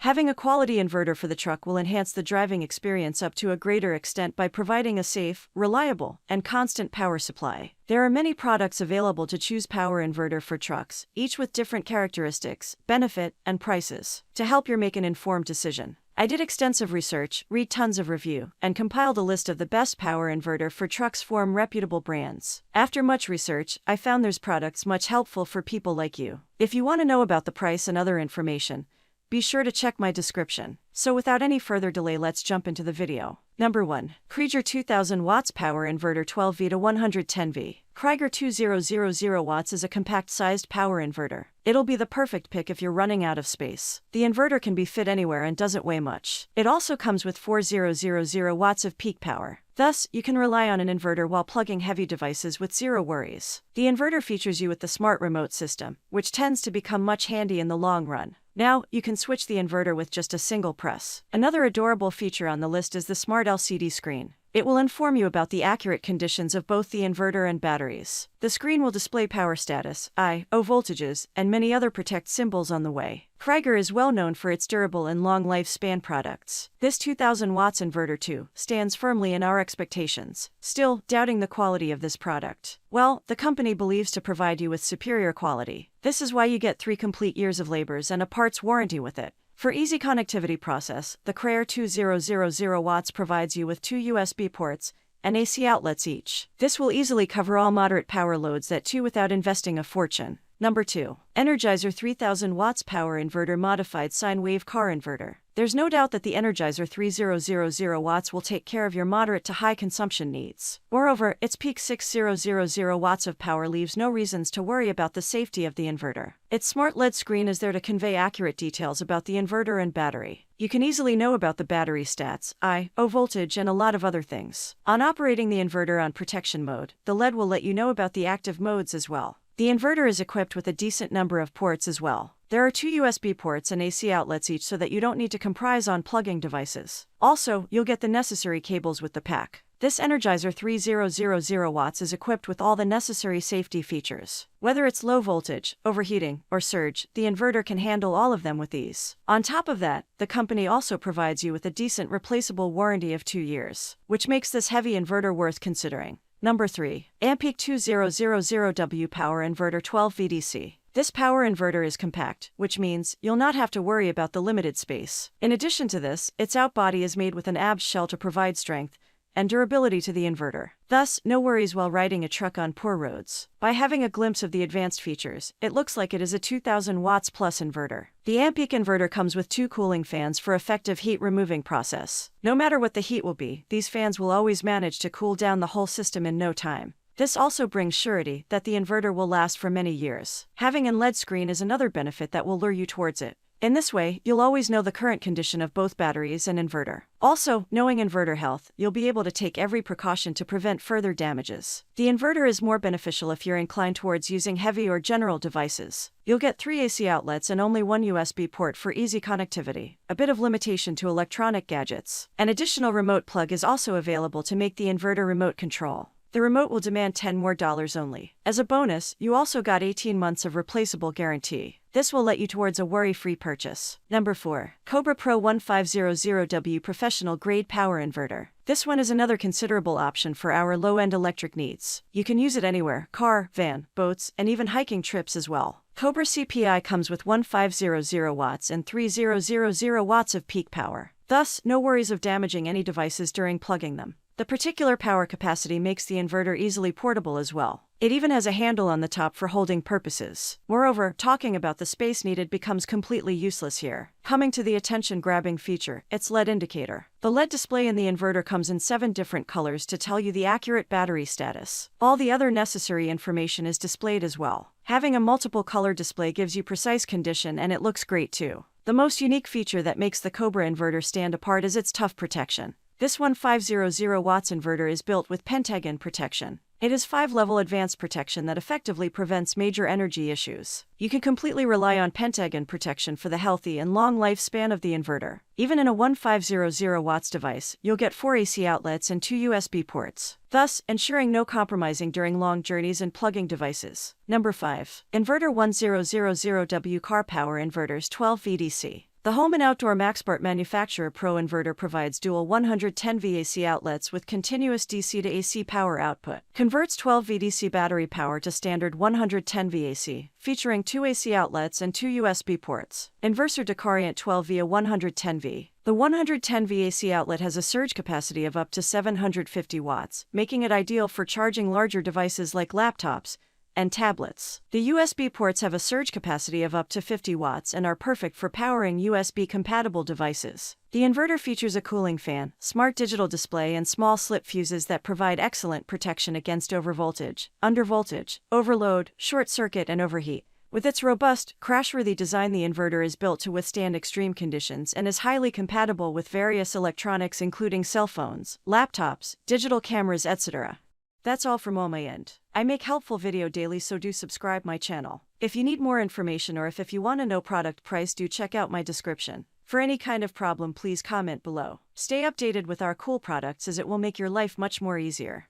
Having a quality inverter for the truck will enhance the driving experience up to a greater extent by providing a safe, reliable, and constant power supply. There are many products available to choose power inverter for trucks, each with different characteristics, benefit, and prices, to help you make an informed decision. I did extensive research, read tons of review, and compiled a list of the best power inverter for trucks from reputable brands. After much research, I found there's products much helpful for people like you. If you want to know about the price and other information, be sure to check my description. So without any further delay, let's jump into the video. Number 1. Kiger 2000 watts power inverter 12V to 110V. Kiger 2000 watts is a compact-sized power inverter. It'll be the perfect pick if you're running out of space. The inverter can be fit anywhere and doesn't weigh much. It also comes with 4000 watts of peak power. Thus, you can rely on an inverter while plugging heavy devices with zero worries. The inverter features you with the smart remote system, which tends to become much handy in the long run. Now, you can switch the inverter with just a single press. Another adorable feature on the list is the smart LCD screen. It will inform you about the accurate conditions of both the inverter and batteries. The screen will display power status, I/O voltages, and many other protect symbols on the way. Kiger is well known for its durable and long lifespan products. This 2000 watts inverter too stands firmly in our expectations. Still, doubting the quality of this product? Well, the company believes to provide you with superior quality. This is why you get 3 complete years of labors and a parts warranty with it. For easy connectivity process, the Kiger 2000 watts provides you with 2 USB ports and AC outlets each. This will easily cover all moderate power loads at 2 without investing a fortune. Number 2. Energizer 3000 watts power inverter modified sine wave car inverter. There's no doubt that the Energizer 3000 watts will take care of your moderate to high consumption needs. Moreover, its peak 6000 watts of power leaves no reasons to worry about the safety of the inverter. Its smart LED screen is there to convey accurate details about the inverter and battery. You can easily know about the battery stats, I/O voltage, and a lot of other things. On operating the inverter on protection mode, the LED will let you know about the active modes as well. The inverter is equipped with a decent number of ports as well. There are 2 USB ports and AC outlets each so that you don't need to comprise on plugging devices. Also, you'll get the necessary cables with the pack. This Energizer 3000 watts is equipped with all the necessary safety features. Whether it's low voltage, overheating, or surge, the inverter can handle all of them with ease. On top of that, the company also provides you with a decent replaceable warranty of 2 years, which makes this heavy inverter worth considering. Number 3. Ampeak 2000W Power Inverter 12 VDC. This power inverter is compact, which means you'll not have to worry about the limited space. In addition to this, its outbody is made with an ABS shell to provide strength and durability to the inverter. Thus, no worries while riding a truck on poor roads. By having a glimpse of the advanced features, it looks like it is a 2000 watts plus inverter. The Ampeak inverter comes with 2 cooling fans for effective heat removing process. No matter what the heat will be, these fans will always manage to cool down the whole system in no time. This also brings surety that the inverter will last for many years. Having an LED screen is another benefit that will lure you towards it. In this way, you'll always know the current condition of both batteries and inverter. Also, knowing inverter health, you'll be able to take every precaution to prevent further damages. The inverter is more beneficial if you're inclined towards using heavy or general devices. You'll get 3 AC outlets and only 1 USB port for easy connectivity, a bit of limitation to electronic gadgets. An additional remote plug is also available to make the inverter remote control. The remote will demand $10 more only. As a bonus, you also got 18 months of replaceable guarantee. This will let you towards a worry-free purchase. Number 4. Cobra Pro500W Professional Grade Power Inverter. This one is another considerable option for our low-end electric needs. You can use it anywhere: car, van, boats, and even hiking trips as well. Cobra CPI comes with 1500 watts and 3000 watts of peak power. Thus, no worries of damaging any devices during plugging them. The particular power capacity makes the inverter easily portable as well. It even has a handle on the top for holding purposes. Moreover, talking about the space needed becomes completely useless here. Coming to the attention-grabbing feature, its LED indicator. The LED display in the inverter comes in 7 different colors to tell you the accurate battery status. All the other necessary information is displayed as well. Having a multiple color display gives you precise condition, and it looks great too. The most unique feature that makes the Cobra inverter stand apart is its tough protection. This 1500 watts inverter is built with pentagon protection. It is 5-level advanced protection that effectively prevents major energy issues. You can completely rely on pentagon protection for the healthy and long lifespan of the inverter. Even in a 1500 watts device, you'll get 4 AC outlets and 2 USB ports, thus ensuring no compromising during long journeys and plugging devices. Number 5. Inverter 1000W Car Power Inverters 12 VDC. The home and outdoor MaxSport manufacturer Pro Inverter provides dual 110V AC outlets with continuous DC to AC power output. Converts 12V DC battery power to standard 110V AC, featuring 2 AC outlets and 2 USB ports. Inverter Decorient 12 via 110V. The 110V AC outlet has a surge capacity of up to 750 watts, making it ideal for charging larger devices like laptops and tablets. The USB ports have a surge capacity of up to 50 watts and are perfect for powering USB-compatible devices. The inverter features a cooling fan, smart digital display and small slip fuses that provide excellent protection against overvoltage, undervoltage, overload, short circuit and overheat. With its robust, crash-worthy design, the inverter is built to withstand extreme conditions and is highly compatible with various electronics including cell phones, laptops, digital cameras, etc. That's all from my end. I make helpful video daily, so do subscribe my channel. If you need more information or if you want to know product price, do check out my description. For any kind of problem, please comment below. Stay updated with our cool products as it will make your life much more easier.